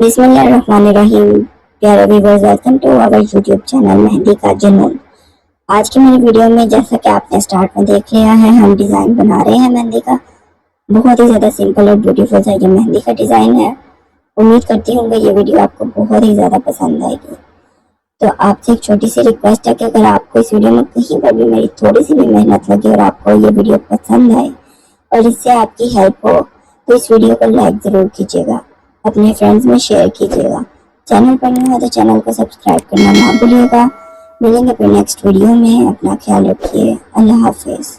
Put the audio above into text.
बिस्मिल्लाहिर्रहमानिर्रहीम। प्यारे viewers, welcome to our YouTube channel Mehndi ka Junoon. आज की मेरी वीडियो में जैसा कि आपने स्टार्ट में देख लिया है, हम डिज़ाइन बना रहे हैं मेहंदी का। बहुत ही ज़्यादा सिंपल और ब्यूटीफुल सा ये मेहंदी का डिज़ाइन है। उम्मीद करती हूँ कि ये वीडियो आपको बहुत ही ज़्यादा पसंद आएगी। तो आपसे एक छोटी सी रिक्वेस्ट है कि अगर आपको इस वीडियो में कहीं पर भी मेरी थोड़ी सी भी मेहनत लगी और आपको ये वीडियो पसंद आए और इससे आपकी हेल्प हो तो इस वीडियो को लाइक ज़रूर कीजिएगा, अपने फ्रेंड्स में शेयर कीजिएगा। चैनल पर नहीं हो तो चैनल को सब्सक्राइब करना ना भूलिएगा। मिलेंगे फिर नेक्स्ट वीडियो में। अपना ख्याल रखिए। अल्लाह हाफिज़।